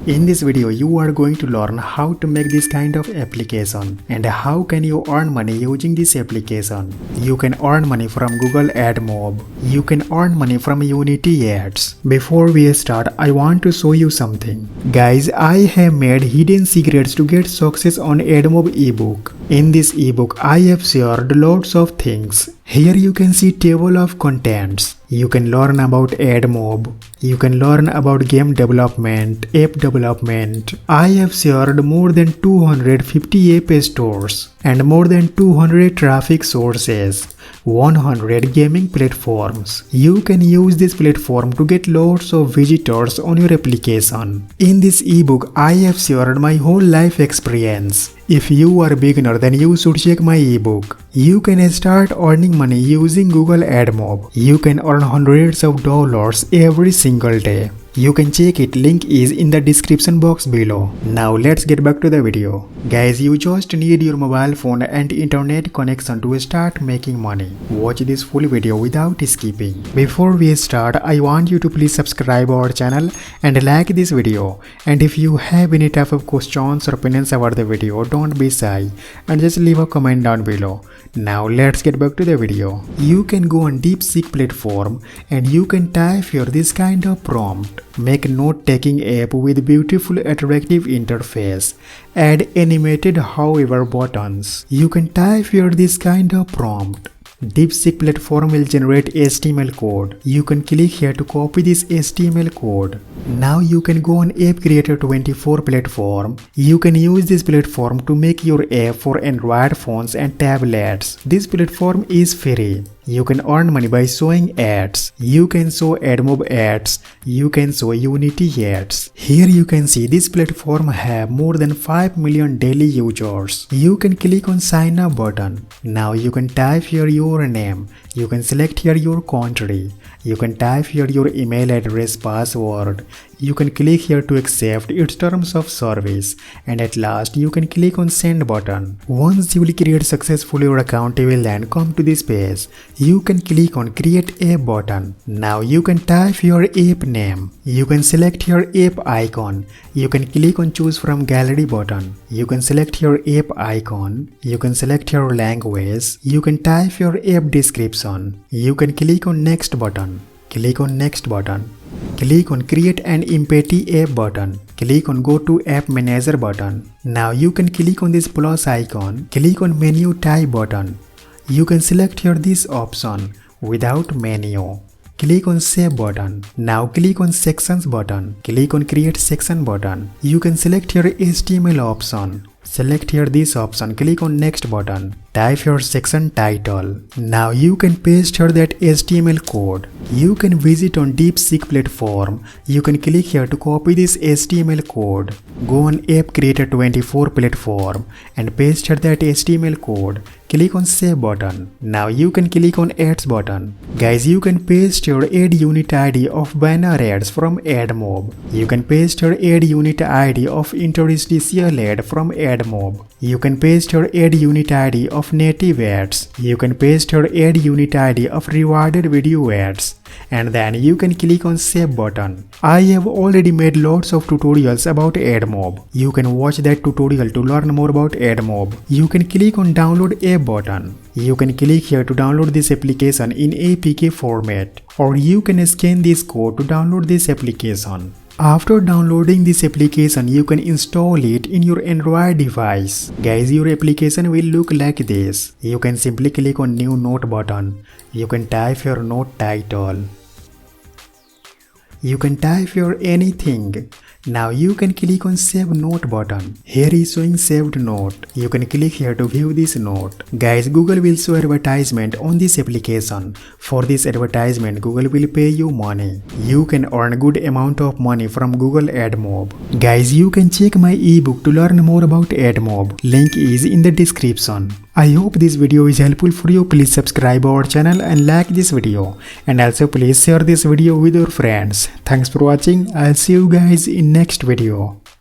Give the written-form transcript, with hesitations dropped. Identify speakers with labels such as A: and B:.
A: In this video, you are going to learn how to make this kind of application and how can you earn money using this application. You can earn money from Google AdMob. You can earn money from Unity ads. Before we start, I want to show you something. Guys, I have made hidden secrets to get success on AdMob ebook. In this ebook, I have shared lots of things. Here you can see table of contents. You can learn about AdMob. You can learn about game development, app development. I have shared more than 250 app stores and more than 200 traffic sources, 100 gaming platforms. You can use this platform to get lots of visitors on your application. In this ebook, I have shared my whole life experience. If you are a beginner, then you should check my ebook. You can start earning money using Google AdMob. You can earn hundreds of dollars every single day. You can check it, link is in the description box below. Now let's get back to the video. Guys, you just need your mobile phone and internet connection to start making money. Watch this full video without skipping. Before we start, I want you to please subscribe our channel and like this video. And if you have any type of questions or opinions about the video, don't be shy and just leave a comment down below. Now let's get back to the video. You can go on DeepSeek platform and you can type here this kind of prompt. Make note-taking app with beautiful attractive interface. Add animated hover buttons. You can type here this kind of prompt. DeepSeek platform will generate HTML code. You can click here to copy this HTML code. Now you can go on App Creator 24 platform. You can use this platform to make your app for Android phones and tablets. This platform is free. You can earn money by showing ads. You can show AdMob ads. You can show Unity ads. Here you can see this platform have more than 5 million daily users. You can click on sign up button. Now you can type here your name. You can select here your country. You can type here your email address, password. You can click here to accept its terms of service, and at last you can click on send button. Once you will create successfully your account, you will then come to this page. You can click on create app button. Now you can type your app name. You can select your app icon. You can click on choose from gallery button. You can select your app icon. You can select your language. You can type your app description. You can click on next button. Click on next button. Click on create an empty app button. Click on go to app manager button. Now you can click on this plus icon. Click on menu type button. You can select here this option without menu. Click on save button. Now click on sections button. Click on create section button. You can select here HTML option. Select here this option. Click on next button. Type your section title. Now you can paste here that HTML code. You can visit on DeepSeek platform. You can click here to copy this HTML code. Go on App Creator 24 platform and paste here that HTML code. Click on save button. Now you can click on ads button. Guys, you can paste your add unit ID of banner ads from AdMob. You can paste your add unit ID of interstitial ad from AdMob. You can paste your add unit ID of native ads. You can paste your add unit ID of rewarded video ads. And then you can click on save button. I have already made lots of tutorials about AdMob. You can watch that tutorial to learn more about AdMob. You can click on download app button. You can click here to download this application in APK format, or you can scan this code to download this application. After downloading this application, you can install it in your Android device. Guys, your application will look like this. You can simply click on new note button. You can type your note title. You can type your anything. Now you can click on save note button. Here is showing saved note. You can click here to view this note. Guys, Google will show advertisement on this application. For this advertisement, Google will pay you money. You can earn good amount of money from Google AdMob. Guys, you can check my ebook to learn more about AdMob. Link is in the description. I hope this video is helpful for you. Please subscribe our channel and like this video. And also please share this video with your friends. Thanks for watching. I'll see you guys in next video.